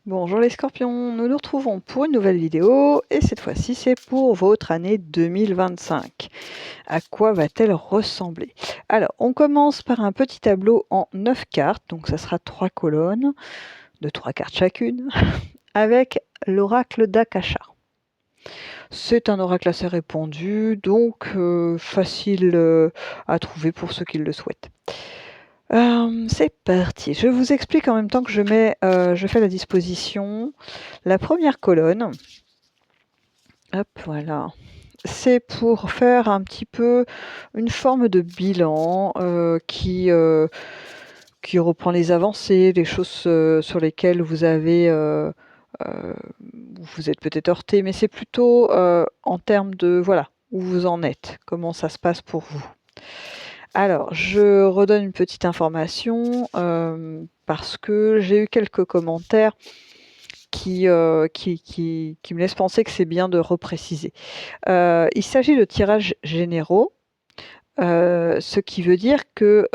Bonjour les scorpions, nous nous retrouvons pour une nouvelle vidéo et cette fois-ci c'est pour votre année 2025. À quoi va-t-elle ressembler? Alors on commence par un petit tableau en 9 cartes, donc ça sera 3 colonnes de 3 cartes chacune, avec l'oracle d'Akasha. C'est un oracle assez répandu, donc facile à trouver pour ceux qui le souhaitent. C'est parti. Je vous explique en même temps que je fais la disposition. La première colonne, hop, voilà. C'est pour faire un petit peu une forme de bilan qui reprend les avancées, les choses sur lesquelles vous avez vous êtes peut-être heurté, mais c'est plutôt en termes de voilà où vous en êtes, comment ça se passe pour vous. Alors, je redonne une petite information parce que j'ai eu quelques commentaires qui me laissent penser que c'est bien de repréciser. Il s'agit de tirages généraux, ce qui veut dire que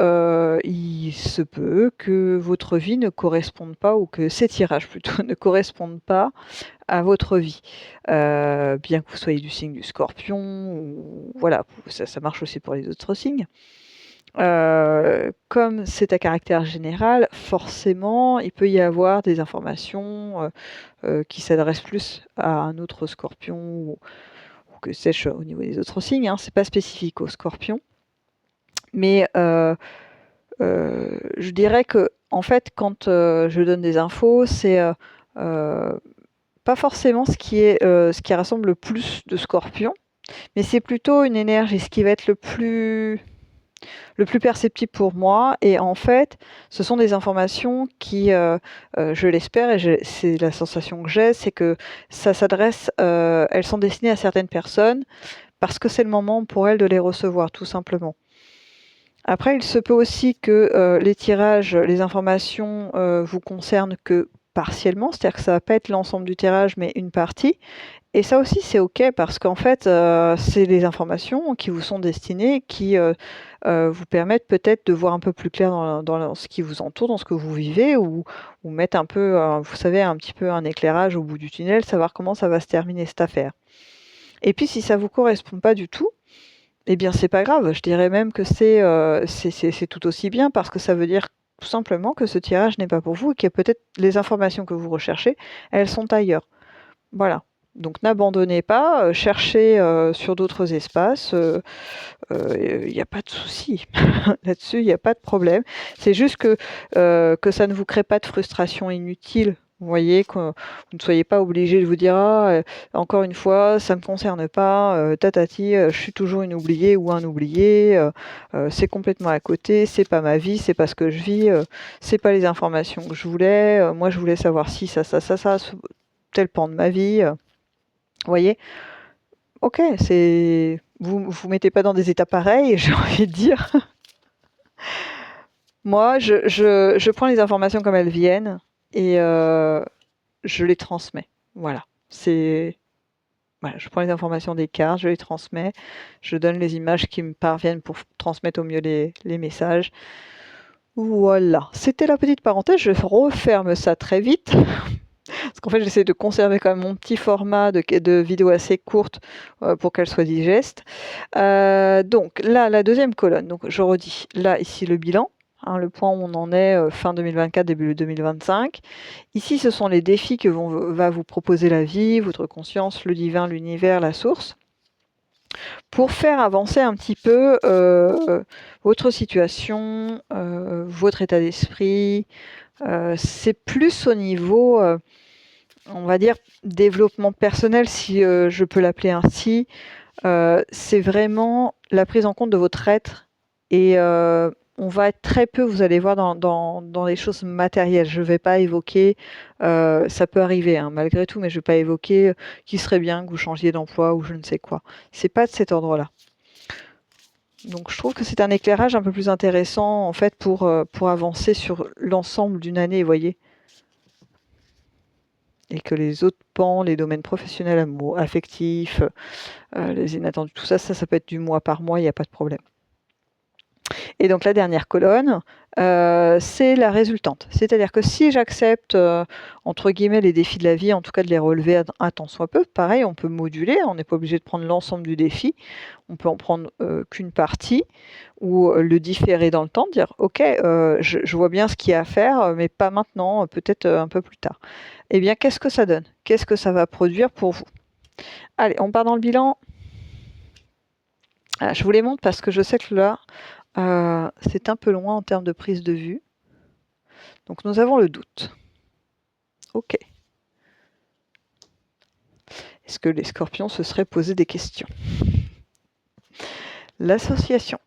il se peut que votre vie ne corresponde pas, ou que ces tirages plutôt ne correspondent pas à votre vie. Bien que vous soyez du signe du Scorpion, ou voilà, ça marche aussi pour les autres signes. Comme c'est à caractère général, forcément, il peut y avoir des informations qui s'adressent plus à un autre Scorpion ou que sais-je au niveau des autres signes, hein. C'est pas spécifique aux Scorpions. Mais je dirais que en fait, quand je donne des infos, c'est pas forcément ce qui rassemble le plus de Scorpions, mais c'est plutôt une énergie, ce qui va être le plus perceptible pour moi. Et en fait, ce sont des informations qui, je l'espère, et c'est la sensation que j'ai, c'est que ça s'adresse, elles sont destinées à certaines personnes parce que c'est le moment pour elles de les recevoir, tout simplement. Après, il se peut aussi que les tirages, les informations vous concernent que partiellement, c'est-à-dire que ça va pas être l'ensemble du tirage, mais une partie. Et ça aussi, c'est OK parce qu'en fait, c'est des informations qui vous sont destinées, qui vous permettent peut-être de voir un peu plus clair dans ce qui vous entoure, dans ce que vous vivez, ou mettre un peu, vous savez, un petit peu un éclairage au bout du tunnel, savoir comment ça va se terminer cette affaire. Et puis si ça vous correspond pas du tout, eh bien c'est pas grave. Je dirais même que c'est tout aussi bien, parce que ça veut dire tout simplement que ce tirage n'est pas pour vous et que peut-être les informations que vous recherchez, elles sont ailleurs. Voilà. Donc n'abandonnez pas, cherchez sur d'autres espaces, il n'y a pas de souci. Là-dessus, il n'y a pas de problème. C'est juste que ça ne vous crée pas de frustration inutile. Vous voyez, que vous ne soyez pas obligé de vous dire ah, encore une fois, ça ne me concerne pas, tatati, je suis toujours une oubliée ou un oublié, c'est complètement à côté, c'est pas ma vie, c'est pas ce que je vis, c'est pas les informations que je voulais, moi je voulais savoir si ça, tel pan de ma vie. Vous voyez? OK, c'est vous mettez pas dans des états pareils, j'ai envie de dire. Moi, je prends les informations comme elles viennent et je les transmets. Voilà, voilà, je prends les informations des cartes, je les transmets, je donne les images qui me parviennent pour transmettre au mieux les messages. Voilà, c'était la petite parenthèse, je referme ça très vite. Parce qu'en fait, j'essaie de conserver quand même mon petit format de vidéo assez courte pour qu'elle soit digeste. Donc là, la deuxième colonne, donc je redis, là, ici, le bilan, hein, le point où on en est fin 2024, début 2025. Ici, ce sont les défis que va vous proposer la vie, votre conscience, le divin, l'univers, la source, pour faire avancer un petit peu votre situation, votre état d'esprit. C'est plus au niveau on va dire développement personnel, si je peux l'appeler ainsi. C'est vraiment la prise en compte de votre être, et on va être très peu, vous allez voir, dans les choses matérielles. Je ne vais pas évoquer, ça peut arriver hein, malgré tout, mais je ne vais pas évoquer qu'il serait bien que vous changiez d'emploi ou je ne sais quoi. C'est pas de cet ordre-là. Donc je trouve que c'est un éclairage un peu plus intéressant en fait pour avancer sur l'ensemble d'une année, vous voyez. Et que les autres pans, les domaines professionnels, amoureux, affectifs, les inattendus, tout ça, ça peut être du mois par mois, il n'y a pas de problème. Et donc la dernière colonne, c'est la résultante. C'est-à-dire que si j'accepte, entre guillemets, «les défis de la vie», en tout cas de les relever un tant soit peu, pareil, on peut moduler, on n'est pas obligé de prendre l'ensemble du défi. On peut en prendre, qu'une partie ou, le différer dans le temps, dire: «OK, je vois bien ce qu'il y a à faire, mais pas maintenant, peut-être, un peu plus tard». Eh bien, qu'est-ce que ça donne? Qu'est-ce que ça va produire pour vous? Allez, on part dans le bilan. Ah, je vous les montre parce que je sais que là, c'est un peu loin en termes de prise de vue. Donc nous avons le doute. OK. Est-ce que les scorpions se seraient posé des questions? L'association.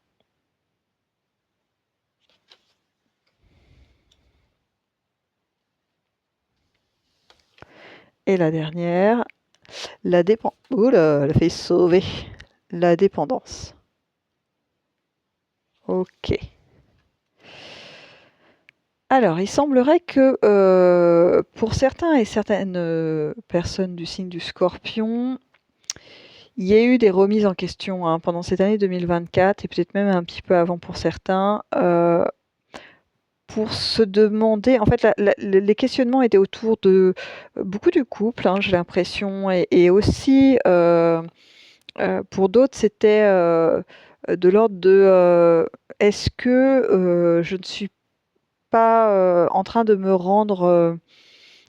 Et la dernière, la dépendance. Oula, elle a failli se sauver. La dépendance. OK. Alors, il semblerait que pour certains et certaines personnes du signe du Scorpion, il y ait eu des remises en question pendant cette année 2024 et peut-être même un petit peu avant pour certains, pour se demander, en fait, les questionnements étaient autour de beaucoup du couple, j'ai l'impression, et aussi pour d'autres, c'était de l'ordre de est-ce que je ne suis pas en train de me rendre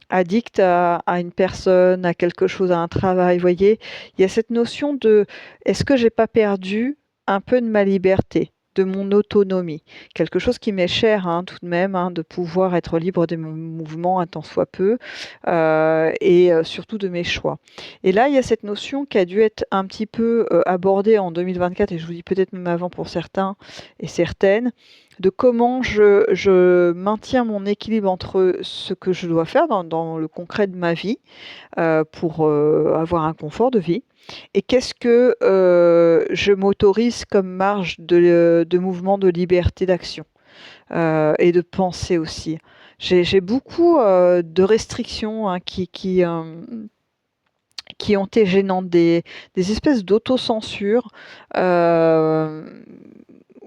addict à une personne, à quelque chose, à un travail, vous voyez? Il y a cette notion de est-ce que j'ai pas perdu un peu de ma liberté, de mon autonomie? Quelque chose qui m'est cher, tout de même, de pouvoir être libre de mes mouvements un tant soit peu, et surtout de mes choix. Et là, il y a cette notion qui a dû être un petit peu abordée en 2024, et je vous dis peut-être même avant pour certains et certaines, de comment je maintiens mon équilibre entre ce que je dois faire dans le concret de ma vie, pour avoir un confort de vie, et qu'est-ce que je m'autorise comme marge de mouvement, de liberté d'action, et de pensée aussi. J'ai beaucoup de restrictions qui ont été gênantes, des espèces d'autocensure,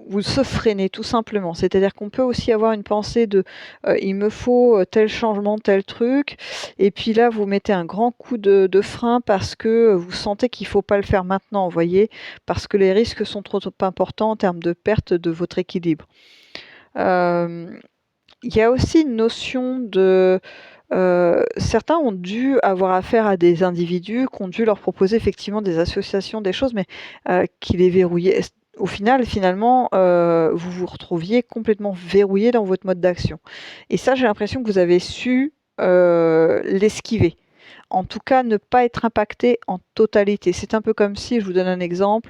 ou se freiner tout simplement. C'est-à-dire qu'on peut aussi avoir une pensée de il me faut tel changement, tel truc, et puis là vous mettez un grand coup de frein parce que vous sentez qu'il ne faut pas le faire maintenant, vous voyez, parce que les risques sont trop importants en termes de perte de votre équilibre. Il y a aussi une notion de certains ont dû avoir affaire à des individus qui ont dû leur proposer effectivement des associations, des choses, mais qui les verrouillaient. Au final, finalement, vous vous retrouviez complètement verrouillé dans votre mode d'action. Et ça, j'ai l'impression que vous avez su l'esquiver. En tout cas, ne pas être impacté en totalité. C'est un peu comme si, je vous donne un exemple,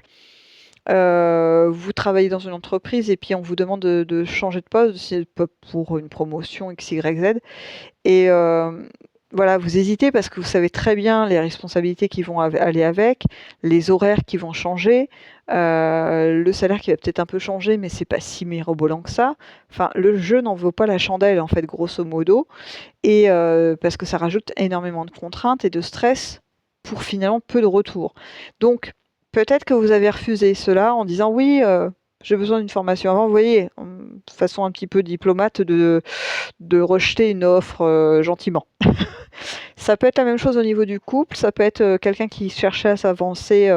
vous travaillez dans une entreprise et puis on vous demande de changer de poste, c'est pour une promotion X, Y, Z, et voilà, vous hésitez parce que vous savez très bien les responsabilités qui vont aller avec, les horaires qui vont changer, le salaire qui va peut-être un peu changer, mais c'est pas si mirobolant que ça. Enfin, le jeu n'en vaut pas la chandelle, en fait, grosso modo, et parce que ça rajoute énormément de contraintes et de stress pour finalement peu de retours. Donc peut-être que vous avez refusé cela en disant: «Oui, j'ai besoin d'une formation avant». Vous voyez, de façon un petit peu diplomate de rejeter une offre, gentiment. Ça peut être la même chose au niveau du couple, ça peut être, quelqu'un qui cherchait à s'avancer,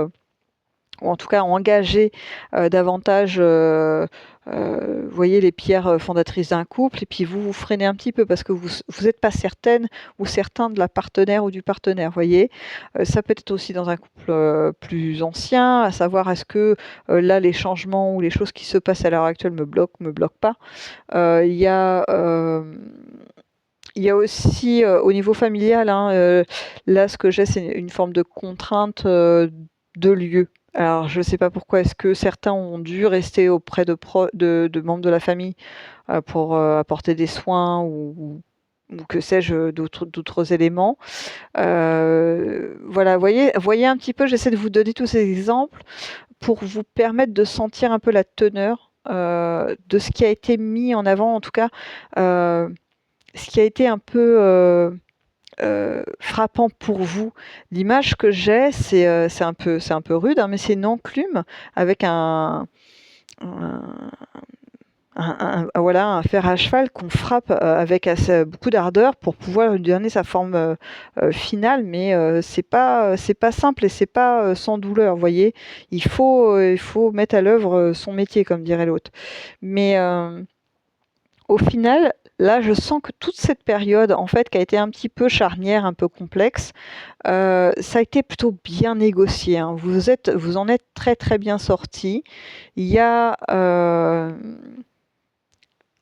ou en tout cas à engager, davantage, vous voyez les pierres, fondatrices d'un couple, et puis vous vous freinez un petit peu parce que vous êtes pas certaine ou certain de la partenaire ou du partenaire, vous voyez? Ça peut être aussi dans un couple, plus ancien, à savoir est-ce que, là les changements ou les choses qui se passent à l'heure actuelle me bloquent pas? Il y a aussi, au niveau familial, là ce que j'ai, c'est une forme de contrainte, de lieu. Alors je ne sais pas pourquoi, est-ce que certains ont dû rester auprès de membres de la famille, pour, apporter des soins ou que sais-je, d'autres éléments? Voilà, voyez un petit peu, j'essaie de vous donner tous ces exemples pour vous permettre de sentir un peu la teneur, de ce qui a été mis en avant, en tout cas, ce qui a été un peu frappant pour vous. L'image que j'ai, c'est un peu rude, mais c'est une enclume avec un voilà, un fer à cheval qu'on frappe avec beaucoup d'ardeur pour pouvoir lui donner sa forme finale, mais c'est pas simple et c'est pas sans douleur, vous voyez. Il faut mettre à l'œuvre son métier, comme dirait l'autre. Mais au final, là, je sens que toute cette période, en fait, qui a été un petit peu charnière, un peu complexe, ça a été plutôt bien négocié, hein. Vous en êtes très, très bien sortis. Il y a,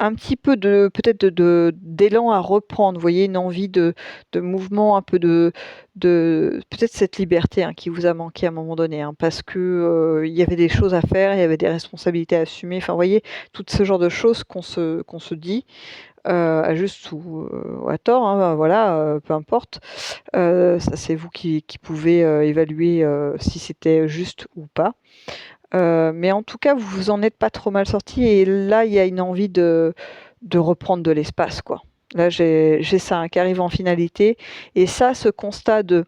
un petit peu de peut-être d'élan à reprendre, vous voyez? Une envie de mouvement, un peu de peut-être cette liberté, hein, qui vous a manqué à un moment donné, hein, parce que, il y avait des choses à faire, il y avait des responsabilités à assumer, enfin, vous voyez? Tout ce genre de choses qu'on se dit, à juste ou à tort, hein, voilà, peu importe. Ça, c'est vous qui pouvez, évaluer, si c'était juste ou pas. Mais en tout cas, vous vous en êtes pas trop mal sortis et là, il y a une envie de reprendre de l'espace, quoi. Là, j'ai ça, hein, qui arrive en finalité et ça, ce constat de: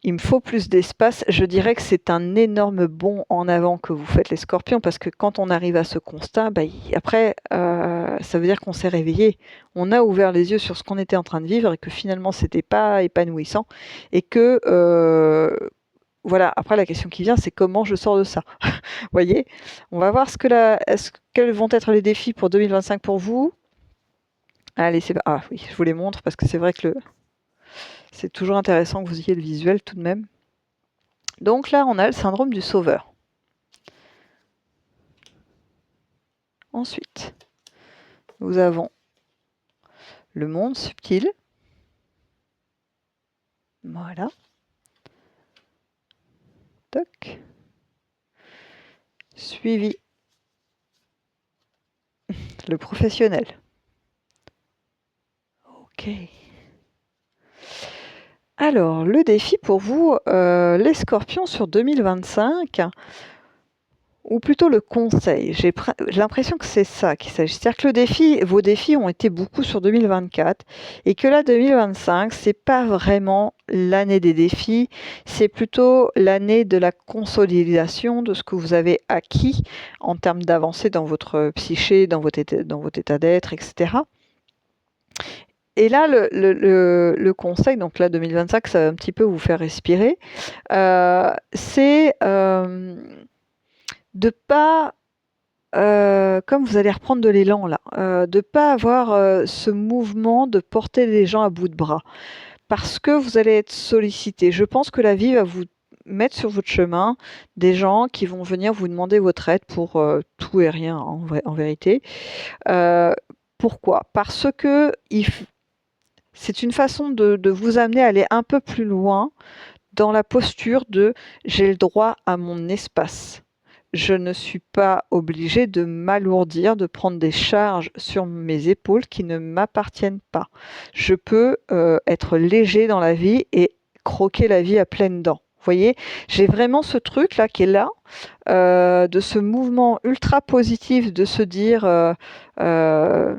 «Il me faut plus d'espace», je dirais que c'est un énorme bond en avant que vous faites les Scorpions parce que quand on arrive à ce constat, bah, après, ça veut dire qu'on s'est réveillé. On a ouvert les yeux sur ce qu'on était en train de vivre et que finalement, c'était pas épanouissant et que, voilà, après la question qui vient, c'est comment je sors de ça? Voyez? On va voir quels vont être les défis pour 2025 pour vous. Allez, ah oui, je vous les montre parce que c'est vrai que c'est toujours intéressant que vous ayez le visuel tout de même. Donc là, on a le syndrome du sauveur. Ensuite, nous avons le monde subtil. Voilà. Toc. Suivi le professionnel. Ok. Alors, le défi pour vous, les Scorpions sur 2025, ou plutôt le conseil. J'ai l'impression que c'est ça qu'il s'agit. C'est-à-dire que vos défis ont été beaucoup sur 2024 et que là, 2025, c'est pas vraiment l'année des défis, c'est plutôt l'année de la consolidation de ce que vous avez acquis en termes d'avancée dans votre psyché, dans votre état d'être, etc. Et là, le conseil, donc là, 2025, ça va un petit peu vous faire respirer, c'est de pas, comme vous allez reprendre de l'élan là, de pas avoir, ce mouvement de porter les gens à bout de bras. Parce que vous allez être sollicité. Je pense que la vie va vous mettre sur votre chemin des gens qui vont venir vous demander votre aide pour, tout et rien en vérité. Heu, Pourquoi? Parce que c'est une façon de vous amener à aller un peu plus loin dans la posture de: «J'ai le droit à mon espace. Je ne suis pas obligée de m'alourdir, de prendre des charges sur mes épaules qui ne m'appartiennent pas. Je peux, être léger dans la vie et croquer la vie à pleines dents». Vous voyez? J'ai vraiment ce truc-là qui est là, de ce mouvement ultra positif de se dire, heu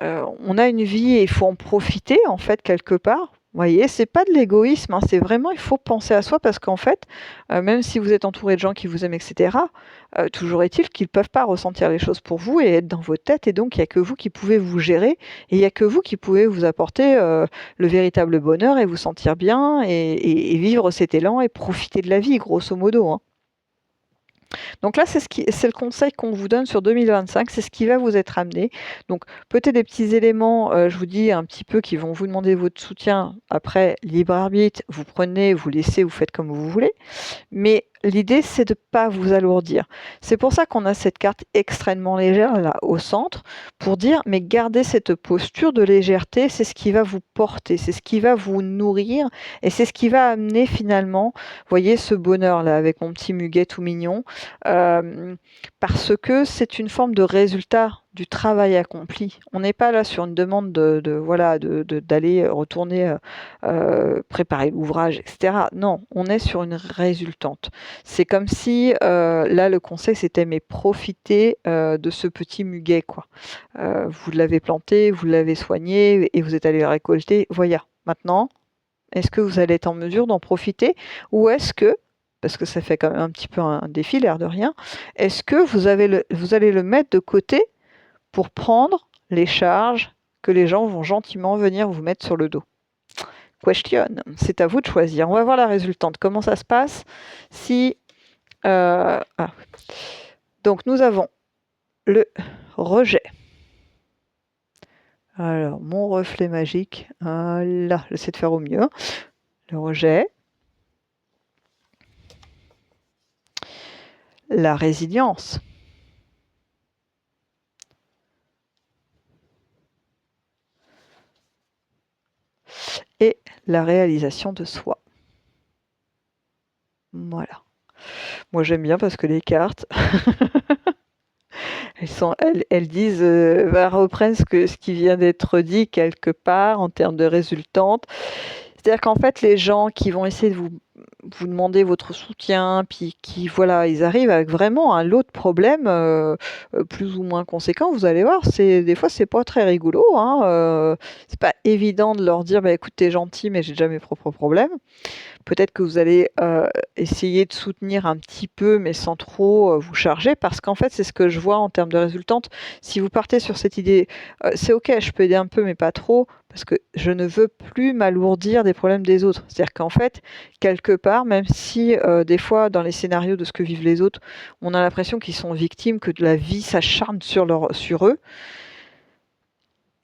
on a une vie et il faut en profiter en fait quelque part. Vous voyez? C'est pas de l'égoïsme, hein, c'est vraiment il faut penser à soi parce qu'en fait, même si vous êtes entouré de gens qui vous aiment et cetera, toujours est-il qu'ils peuvent pas ressentir les choses pour vous et être dans votre tête et donc il y a que vous qui pouvez vous gérer et il y a que vous qui pouvez vous apporter, le véritable bonheur et vous sentir bien et vivre cet élan et profiter de la vie grosso modo, hein. Donc là, c'est le conseil qu'on vous donne sur 2025, c'est ce qui va vous être amené. Donc peut-être des petits éléments, je vous dis un petit peu qui vont vous demander votre soutien. Après, libre arbitre, vous prenez, vous laissez, vous faites comme vous voulez. Mais l'idée, c'est de ne pas vous alourdir. C'est pour ça qu'on a cette carte extrêmement légère là au centre, pour dire, mais gardez cette posture de légèreté, c'est ce qui va vous porter, c'est ce qui va vous nourrir et c'est ce qui va amener finalement, vous voyez ce bonheur là avec mon petit muguet tout mignon, parce que c'est une forme de résultat du travail accompli. On n'est pas là sur une demande voilà, d'aller retourner préparer l'ouvrage, etc. Non, on est sur une résultante. C'est comme si, là, le conseil, c'était mais profitez de ce petit muguet, quoi. Vous l'avez planté, vous l'avez soigné et vous êtes allé le récolter. Voilà. Maintenant, est-ce que vous allez être en mesure d'en profiter ou est-ce que parce que ça fait quand même un petit peu un défi, l'air de rien. Est-ce que vous allez le mettre de côté pour prendre les charges que les gens vont gentiment venir vous mettre sur le dos? Question. C'est à vous de choisir. On va voir la résultante. Comment ça se passe si... Donc nous avons le rejet. Alors, mon reflet magique. Là, j'essaie de faire au mieux. Le rejet. La résilience. Et la réalisation de soi. Voilà. Moi, j'aime bien parce que les cartes, elles disent, reprennent ce qui vient d'être dit quelque part en termes de résultante. C'est-à-dire qu'en fait, les gens qui vont essayer de vous demander votre soutien, puis qui, voilà, ils arrivent avec vraiment un lot de problèmes plus ou moins conséquents. Vous allez voir, des fois, c'est pas très rigolo. C'est pas évident de leur dire, bah, écoute, t'es gentil, mais j'ai déjà mes propres problèmes. Peut-être que vous allez essayer de soutenir un petit peu, mais sans trop vous charger, parce qu'en fait, c'est ce que je vois en termes de résultante. Si vous partez sur cette idée, c'est ok, je peux aider un peu, mais pas trop, parce que je ne veux plus m'alourdir des problèmes des autres. C'est-à-dire qu'en fait, quelque part, même si des fois, dans les scénarios de ce que vivent les autres, on a l'impression qu'ils sont victimes, que la vie s'acharne sur eux,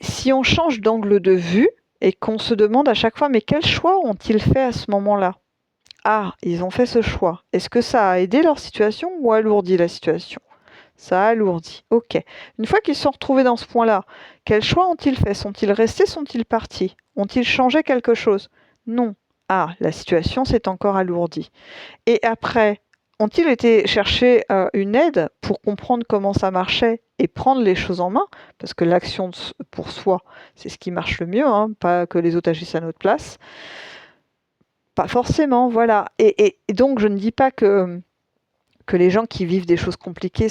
si on change d'angle de vue, et qu'on se demande à chaque fois, mais quel choix ont-ils fait à ce moment-là? Ah, ils ont fait ce choix. Est-ce que ça a aidé leur situation ou alourdi la situation? Ça a alourdi. Ok. Une fois qu'ils se sont retrouvés dans ce point-là, quels choix ont-ils fait? Sont-ils restés? Sont-ils partis? Ont-ils changé quelque chose? Non. Ah, la situation s'est encore alourdie. Et après, ont-ils été chercher une aide pour comprendre comment ça marchait et prendre les choses en main? Parce que l'action pour soi, c'est ce qui marche le mieux, pas que les autres agissent à notre place. Pas forcément, voilà. Et donc, je ne dis pas que les gens qui vivent des choses compliquées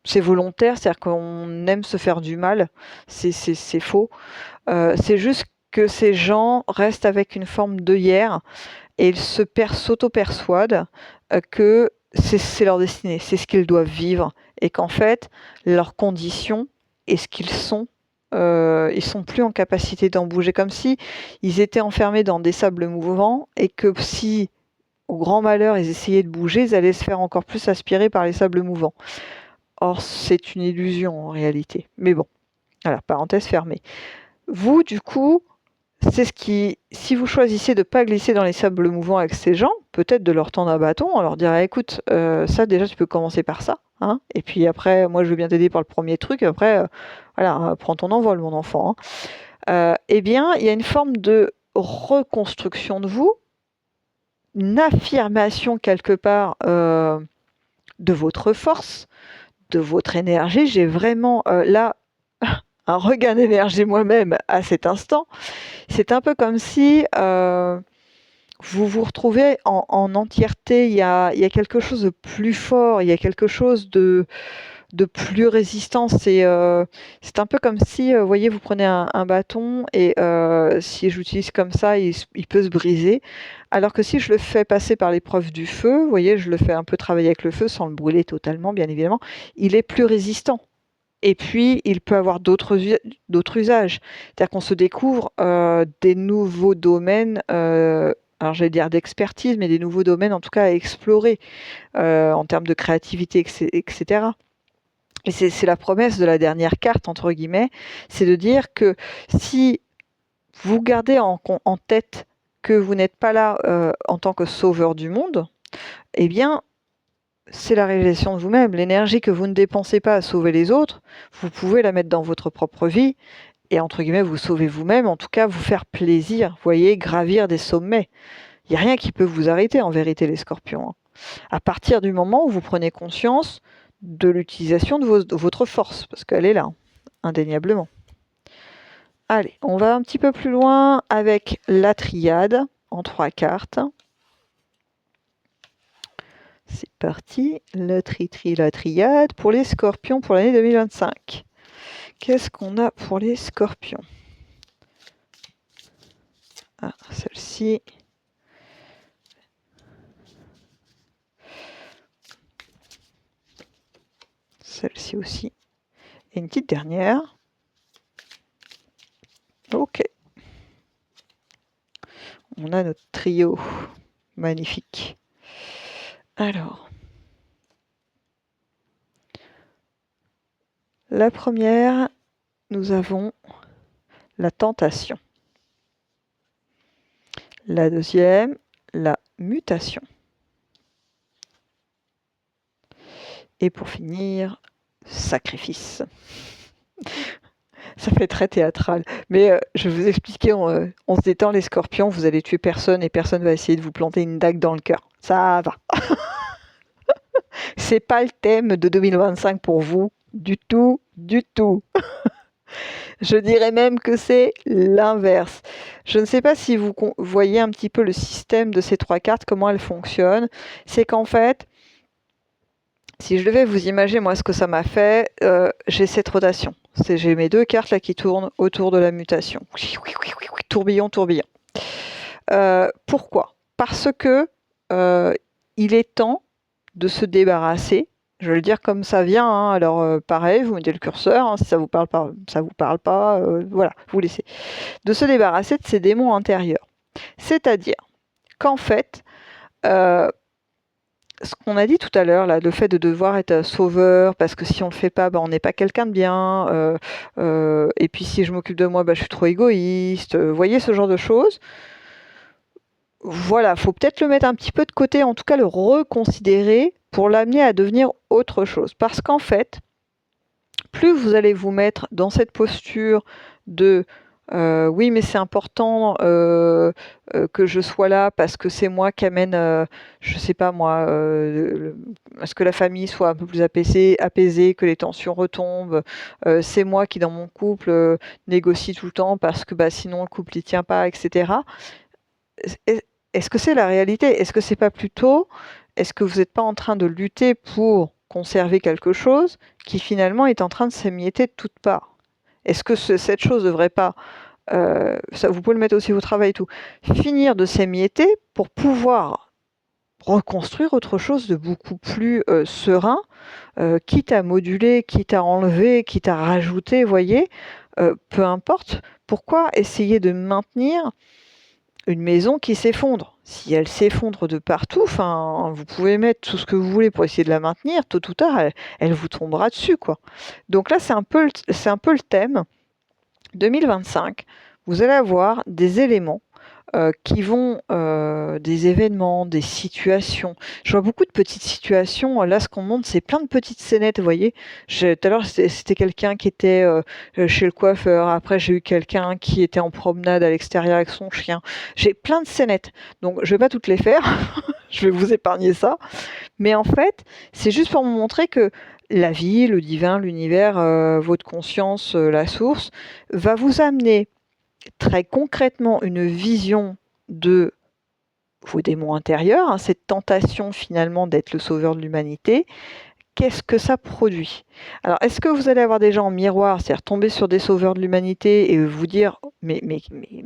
c'est volontaire, c'est-à-dire qu'on aime se faire du mal. C'est faux. C'est juste que ces gens restent avec une forme d'œillère et ils s'auto-persuadent que c'est leur destinée, c'est ce qu'ils doivent vivre et qu'en fait, leurs conditions et ce qu'ils sont, ils sont plus en capacité d'en bouger, comme si ils étaient enfermés dans des sables mouvants et que si, au grand malheur, ils essayaient de bouger, ils allaient se faire encore plus aspirer par les sables mouvants. Or, c'est une illusion en réalité. Mais bon, voilà, parenthèse fermée. Vous, du coup, si vous choisissez de ne pas glisser dans les sables mouvants avec ces gens, peut-être de leur tendre un bâton, on leur dirait, écoute, ça déjà tu peux commencer par ça, et puis après, moi je veux bien t'aider par le premier truc, et après, voilà, prends ton envol mon enfant. Eh bien, il y a une forme de reconstruction de vous, une affirmation quelque part de votre force, de votre énergie. J'ai vraiment là un regain d'énergie moi-même à cet instant. C'est un peu comme si vous vous retrouvez en entièreté. Il y a quelque chose de plus fort, il y a quelque chose de plus résistant. C'est un peu comme si, vous voyez, vous prenez un bâton et si je l'utilise comme ça, il peut se briser. Alors que si je le fais passer par l'épreuve du feu, vous voyez, je le fais un peu travailler avec le feu sans le brûler totalement, bien évidemment, il est plus résistant. Et puis, il peut avoir d'autres usages. C'est-à-dire qu'on se découvre des nouveaux domaines, alors j'allais dire d'expertise, mais des nouveaux domaines en tout cas à explorer en termes de créativité, etc. Et c'est la promesse de la dernière carte, entre guillemets, c'est de dire que si vous gardez en tête que vous n'êtes pas là en tant que sauveur du monde, eh bien, c'est la réalisation de vous-même. L'énergie que vous ne dépensez pas à sauver les autres, vous pouvez la mettre dans votre propre vie et, entre guillemets, vous sauver vous-même, en tout cas, vous faire plaisir, vous voyez, gravir des sommets. Il n'y a rien qui peut vous arrêter, en vérité, les scorpions. À partir du moment où vous prenez conscience de l'utilisation de votre force, parce qu'elle est là, indéniablement. Allez, on va un petit peu plus loin avec la triade en 3 cartes. C'est parti, la triade pour les scorpions pour l'année 2025. Qu'est-ce qu'on a pour les scorpions? Ah, celle-ci. qualité aussi. Et une petite dernière. Ok. On a notre trio. Magnifique. Alors. La première, nous avons la tentation. La deuxième, la mutation. Et pour finir, sacrifice. Ça fait très théâtral. Mais je vais vous expliquer, on se détend les scorpions, vous allez tuer personne et personne va essayer de vous planter une dague dans le cœur. Ça va. C'est pas le thème de 2025 pour vous, du tout, du tout. Je dirais même que c'est l'inverse. Je ne sais pas si vous voyez un petit peu le système de ces 3 cartes, comment elles fonctionnent. C'est qu'en fait, si je devais vous imaginer moi ce que ça m'a fait, j'ai cette rotation. J'ai mes 2 cartes là qui tournent autour de la mutation. Tourbillon, tourbillon. Pourquoi? Parce que il est temps de se débarrasser. Je vais le dire comme ça vient, hein. Alors pareil, vous mettez le curseur, hein, si ça vous parle pas, ça vous parle pas, voilà, vous laissez. De se débarrasser de ces démons intérieurs. C'est-à-dire qu'en fait, ce qu'on a dit tout à l'heure, là, le fait de devoir être sauveur, parce que si on le fait pas, on n'est pas quelqu'un de bien, et puis si je m'occupe de moi, je suis trop égoïste, vous voyez ce genre de choses. Voilà, faut peut-être le mettre un petit peu de côté, en tout cas le reconsidérer pour l'amener à devenir autre chose. Parce qu'en fait, plus vous allez vous mettre dans cette posture de oui, mais c'est important que je sois là parce que c'est moi qui amène, je sais pas moi, à ce que la famille soit un peu plus apaisée, que les tensions retombent. C'est moi qui, dans mon couple, négocie tout le temps parce que sinon le couple n'y tient pas, etc. Est-ce que c'est la réalité? Est-ce que c'est pas plutôt, est-ce que vous n'êtes pas en train de lutter pour conserver quelque chose qui finalement est en train de s'émietter de toutes parts? Est-ce que cette chose ne devrait pas, ça vous pouvez le mettre aussi au travail et tout, finir de s'émietter pour pouvoir reconstruire autre chose de beaucoup plus serein, quitte à moduler, quitte à enlever, quitte à rajouter, voyez, peu importe. Pourquoi essayer de maintenir une maison qui s'effondre? Si elle s'effondre de partout, vous pouvez mettre tout ce que vous voulez pour essayer de la maintenir, tôt ou tard, elle vous tombera dessus, quoi. Donc là, c'est un peu le thème. 2025, vous allez avoir des éléments qui vont, des événements, des situations. Je vois beaucoup de petites situations. Là, ce qu'on montre, c'est plein de petites scénettes, vous voyez. Tout à l'heure, c'était quelqu'un qui était chez le coiffeur. Après, j'ai eu quelqu'un qui était en promenade à l'extérieur avec son chien. J'ai plein de scénettes. Donc, je vais pas toutes les faire. Je vais vous épargner ça. Mais en fait, c'est juste pour vous montrer que la vie, le divin, l'univers, votre conscience, la source, va vous amener très concrètement une vision de vos démons intérieurs, hein, cette tentation finalement d'être le sauveur de l'humanité. Qu'est-ce que ça produit? Alors, est-ce que vous allez avoir des gens en miroir, c'est-à-dire tomber sur des sauveurs de l'humanité et vous dire mais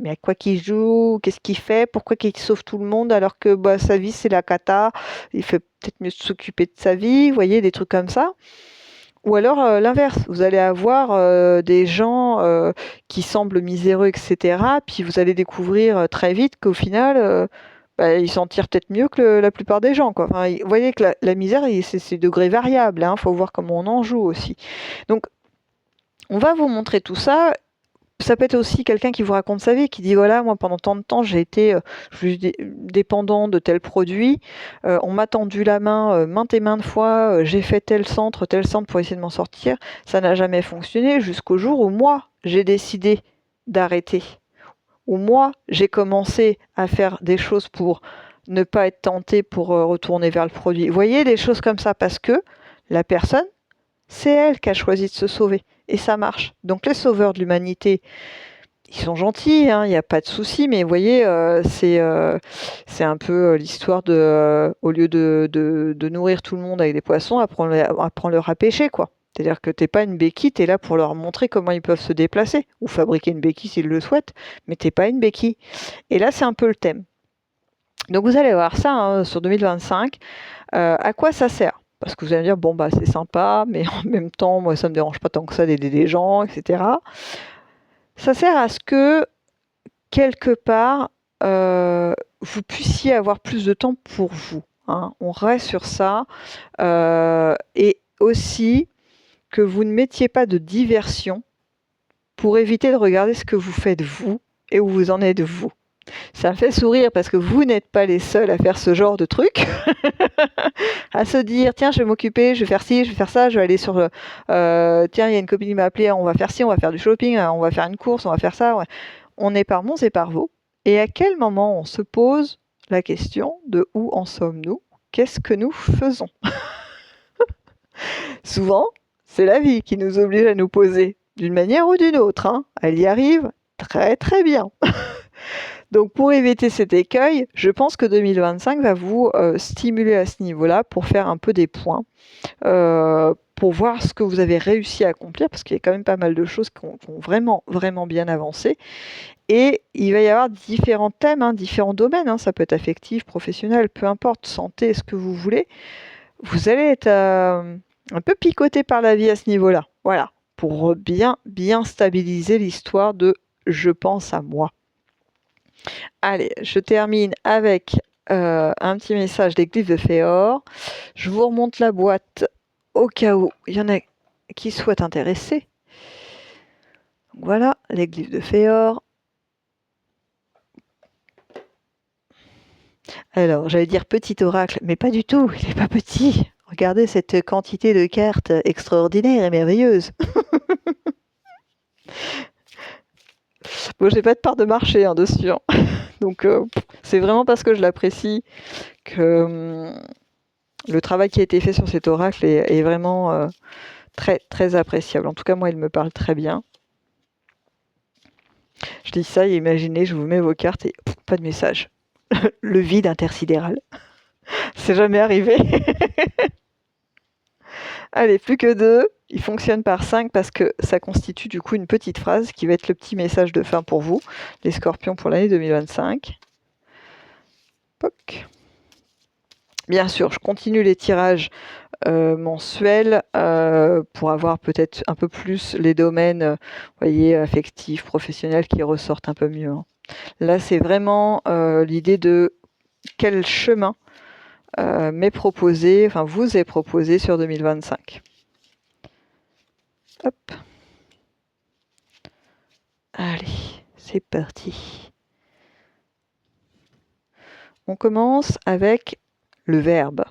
à quoi qu'il joue? Qu'est-ce qu'il fait? Pourquoi qu'il sauve tout le monde alors que sa vie c'est la cata? Il fait peut-être mieux de s'occuper de sa vie, vous voyez, des trucs comme ça. Ou alors l'inverse, vous allez avoir des gens qui semblent miséreux, etc. Puis vous allez découvrir très vite qu'au final, ils s'en tirent peut-être mieux que la plupart des gens, quoi. Vous voyez que la misère, c'est degré variable, hein. Faut voir comment on en joue aussi. Donc, on va vous montrer tout ça. Ça peut être aussi quelqu'un qui vous raconte sa vie, qui dit voilà, moi pendant tant de temps j'ai été dépendant de tel produit, on m'a tendu la main maintes et maintes fois, j'ai fait tel centre pour essayer de m'en sortir, ça n'a jamais fonctionné jusqu'au jour où moi j'ai décidé d'arrêter, où moi j'ai commencé à faire des choses pour ne pas être tenté pour retourner vers le produit. Vous voyez, des choses comme ça, parce que la personne, c'est elle qui a choisi de se sauver. Et ça marche. Donc les sauveurs de l'humanité, ils sont gentils, hein, il n'y a pas de souci, mais vous voyez, c'est un peu l'histoire de, au lieu de nourrir tout le monde avec des poissons, apprends-leur à pêcher, quoi. C'est-à-dire que t'es pas une béquille, tu es là pour leur montrer comment ils peuvent se déplacer, ou fabriquer une béquille s'ils le souhaitent, mais t'es pas une béquille. Et là, c'est un peu le thème. Donc vous allez voir ça, hein, sur 2025. À quoi ça sert? parce que vous allez me dire, bon, bah, c'est sympa, mais en même temps, moi, ça me dérange pas tant que ça d'aider des gens, etc. Ça sert à ce que, quelque part, vous puissiez avoir plus de temps pour vous, hein. On reste sur ça. Et aussi que vous ne mettiez pas de diversion pour éviter de regarder ce que vous faites vous et où vous en êtes vous. Ça me fait sourire parce que vous n'êtes pas les seuls à faire ce genre de truc, à se dire tiens je vais m'occuper, je vais faire ci, je vais faire ça, je vais aller sur tiens il y a une copine qui m'a appelé, on va faire ci, on va faire du shopping, on va faire une course, on va faire ça. Ouais. On est par mons et par vaux. Et à quel moment on se pose la question de où en sommes-nous? Qu'est-ce que nous faisons? Souvent, c'est la vie qui nous oblige à nous poser, d'une manière ou d'une autre, hein. Elle y arrive très très bien. Donc pour éviter cet écueil, je pense que 2025 va vous stimuler à ce niveau-là pour faire un peu des points, pour voir ce que vous avez réussi à accomplir, parce qu'il y a quand même pas mal de choses qui ont vraiment, vraiment bien avancé. Et il va y avoir différents thèmes, hein, différents domaines, hein. Ça peut être affectif, professionnel, peu importe, santé, ce que vous voulez. Vous allez être un peu picoté par la vie à ce niveau-là. Voilà, pour bien, bien stabiliser l'histoire de « je pense à moi ». Allez, je termine avec un petit message des glyphes de Féor. Je vous remonte la boîte au cas où il y en a qui soient intéressés. Donc voilà, les glyphes de Féor. Alors, j'allais dire petit oracle, mais pas du tout, il n'est pas petit. Regardez cette quantité de cartes extraordinaires et merveilleuses. Bon, j'ai pas de part de marché hein, dessus. Hein. Donc, c'est vraiment parce que je l'apprécie que le travail qui a été fait sur cet oracle est vraiment très, très appréciable. En tout cas, moi, il me parle très bien. Je dis ça et imaginez, je vous mets vos cartes et pas de message. Le vide intersidéral. C'est jamais arrivé. Allez, plus que 2. Il fonctionne par 5 parce que ça constitue du coup une petite phrase qui va être le petit message de fin pour vous, les scorpions pour l'année 2025. Poc. Bien sûr, je continue les tirages mensuels pour avoir peut-être un peu plus les domaines, voyez, affectifs, professionnels qui ressortent un peu mieux. Hein. Là, c'est vraiment l'idée de quel chemin m'est proposé, enfin vous est proposé sur 2025. Hop. Allez, c'est parti. On commence avec le verbe.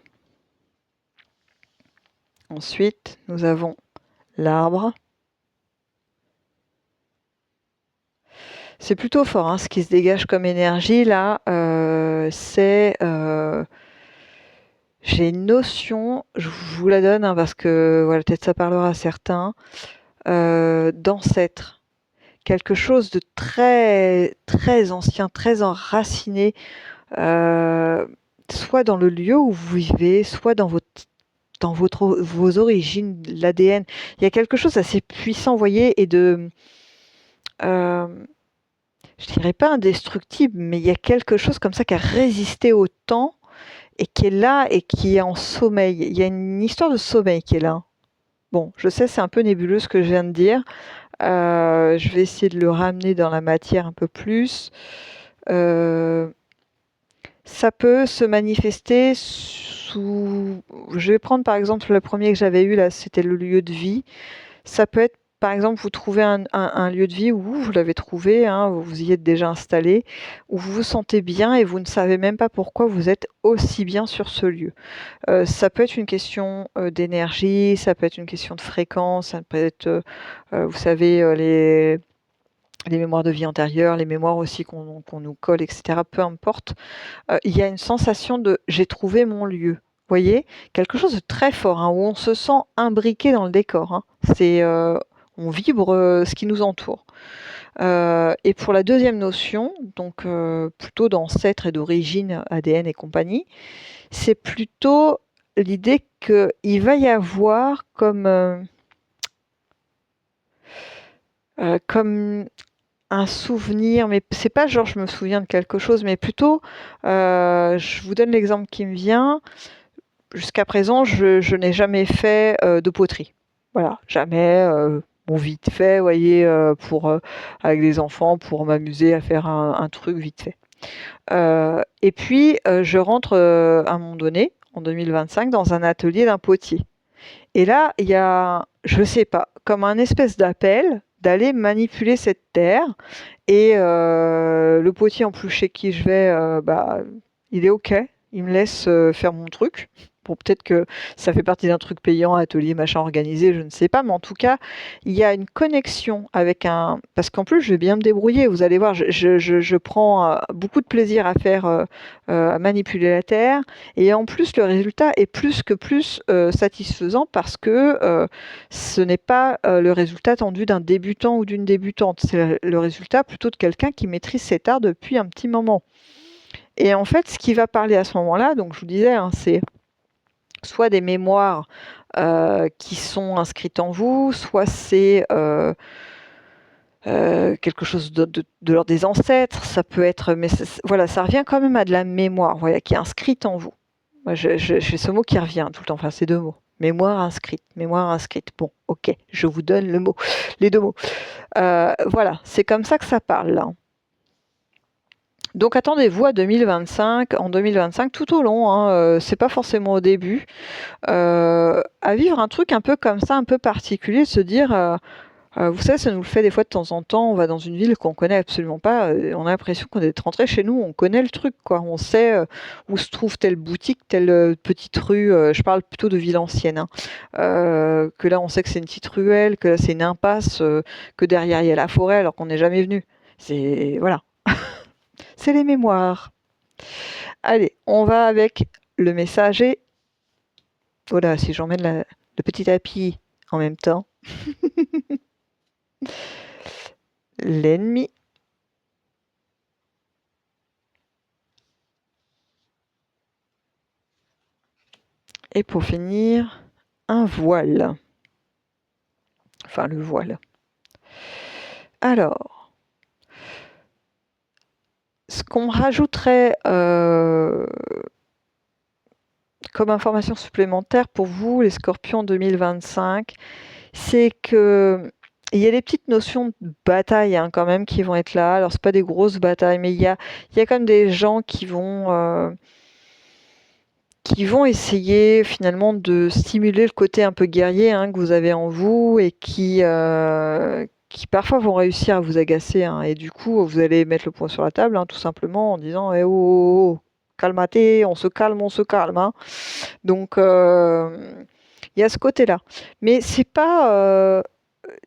Ensuite, nous avons l'arbre. C'est plutôt fort, hein, ce qui se dégage comme énergie là. C'est j'ai une notion, je vous la donne hein, parce que voilà, peut-être ça parlera à certains, d'ancêtre. Quelque chose de très, très ancien, très enraciné, soit dans le lieu où vous vivez, soit dans vos origines, l'ADN. Il y a quelque chose d'assez puissant, vous voyez, et de... je dirais pas indestructible, mais il y a quelque chose comme ça qui a résisté au temps et qui est là et qui est en sommeil. Il y a une histoire de sommeil qui est là. Bon, je sais, c'est un peu nébuleux ce que je viens de dire. Je vais essayer de le ramener dans la matière un peu plus. Ça peut se manifester sous... Je vais prendre par exemple le premier que j'avais eu là, c'était le lieu de vie. Ça peut être par exemple, vous trouvez un lieu de vie où vous l'avez trouvé, hein, vous y êtes déjà installé, où vous vous sentez bien et vous ne savez même pas pourquoi vous êtes aussi bien sur ce lieu. Ça peut être une question d'énergie, ça peut être une question de fréquence, ça peut être, vous savez, les mémoires de vie antérieure, les mémoires aussi qu'on nous colle, etc. Peu importe. Il y a une sensation de « j'ai trouvé mon lieu ». Vous voyez, quelque chose de très fort, hein, où on se sent imbriqué dans le décor. Hein. On vibre ce qui nous entoure. Et pour la deuxième notion, donc plutôt d'ancêtre et d'origine, ADN et compagnie, c'est plutôt l'idée qu'il va y avoir comme un souvenir, mais c'est pas genre je me souviens de quelque chose, mais plutôt, je vous donne l'exemple qui me vient. jusqu'à présent, je n'ai jamais fait de poterie. Voilà, jamais. Bon, vite fait, vous voyez, avec des enfants, pour m'amuser à faire un truc vite fait. Et puis, je rentre à un moment donné, en 2025, dans un atelier d'un potier. Et là, il y a, je sais pas, comme un espèce d'appel d'aller manipuler cette terre. Et le potier, en plus chez qui je vais, il est OK. Il me laisse faire mon truc. Bon, peut-être que ça fait partie d'un truc payant, atelier, machin organisé, je ne sais pas. Mais en tout cas, il y a une connexion avec un... Parce qu'en plus, je vais bien me débrouiller. Vous allez voir, je prends beaucoup de plaisir à faire, à manipuler la terre. Et en plus, le résultat est plus que plus satisfaisant parce que ce n'est pas le résultat attendu d'un débutant ou d'une débutante. C'est le résultat plutôt de quelqu'un qui maîtrise cet art depuis un petit moment. Et en fait, ce qui va parler à ce moment-là, donc je vous disais, hein, c'est soit des mémoires qui sont inscrites en vous, soit c'est quelque chose de l'ordre des ancêtres, ça peut être, mais voilà, ça revient quand même à de la mémoire, voilà, qui est inscrite en vous. Moi, j'ai ce mot qui revient tout le temps, enfin, ces deux mots. Mémoire inscrite, mémoire inscrite. Bon, ok, je vous donne le mot, les deux mots. Voilà, c'est comme ça que ça parle, là. Donc attendez-vous à 2025, en 2025 tout au long, hein, c'est pas forcément au début, à vivre un truc un peu comme ça, un peu particulier, de se dire, vous savez, ça nous le fait des fois de temps en temps, on va dans une ville qu'on connaît absolument pas, on a l'impression qu'on est rentré chez nous, on connaît le truc, quoi. On sait où se trouve telle boutique, telle petite rue, je parle plutôt de ville ancienne, hein. Que là on sait que c'est une petite ruelle, que là c'est une impasse, que derrière il y a la forêt alors qu'on n'est jamais venu. C'est... voilà. C'est les mémoires. Allez, on va avec le messager. Voilà, si j'emmène le petit tapis en même temps. L'ennemi. Et pour finir, un voile. Enfin, le voile. Alors, ce qu'on rajouterait comme information supplémentaire pour vous, les Scorpions 2025, c'est que il y a des petites notions de bataille, hein, quand même, qui vont être là. Alors, c'est pas des grosses batailles, mais il y a quand même des gens qui vont essayer finalement de stimuler le côté un peu guerrier, hein, que vous avez en vous, et qui parfois vont réussir à vous agacer, hein, et du coup vous allez mettre le poing sur la table, hein, tout simplement en disant eh oh, oh, oh, calmaté, on se calme, hein. Donc il y a ce côté-là, mais c'est pas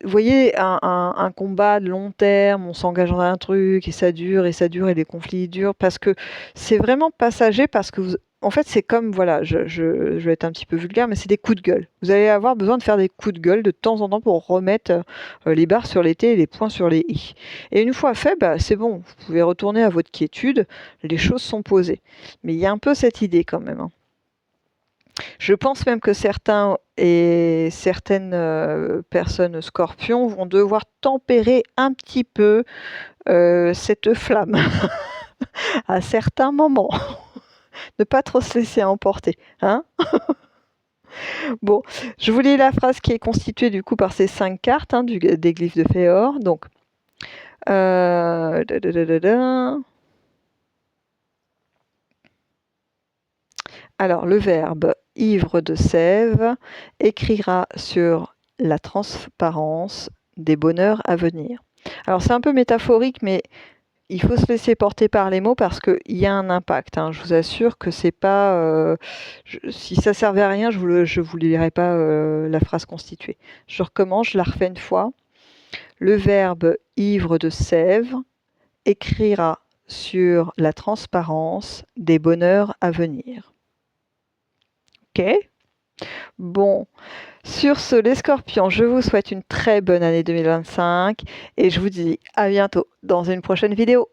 vous voyez, un combat de long terme, on s'engage dans un truc et ça dure et les conflits durent, parce que c'est vraiment passager, parce que en fait, c'est comme, voilà, je vais être un petit peu vulgaire, mais c'est des coups de gueule. Vous allez avoir besoin de faire des coups de gueule de temps en temps pour remettre les barres sur les T et les points sur les I. Et une fois fait, c'est bon, vous pouvez retourner à votre quiétude, les choses sont posées. Mais il y a un peu cette idée quand même, hein. Je pense même que certains et certaines personnes scorpions vont devoir tempérer un petit peu cette flamme à certains moments. Ne pas trop se laisser emporter, hein. Bon, je vous lis la phrase qui est constituée du coup par ces 5 cartes, hein, des glyphes de Féor. Donc, alors, le verbe ivre de sève écrira sur la transparence des bonheurs à venir. Alors, c'est un peu métaphorique, mais il faut se laisser porter par les mots parce qu'il y a un impact, hein. Je vous assure que c'est pas... si ça servait à rien, je vous lirai pas la phrase constituée. Je recommence, je la refais une fois. Le verbe ivre de sève écrira sur la transparence des bonheurs à venir. Ok ? Bon, sur ce, les Scorpions, je vous souhaite une très bonne année 2025 et je vous dis à bientôt dans une prochaine vidéo.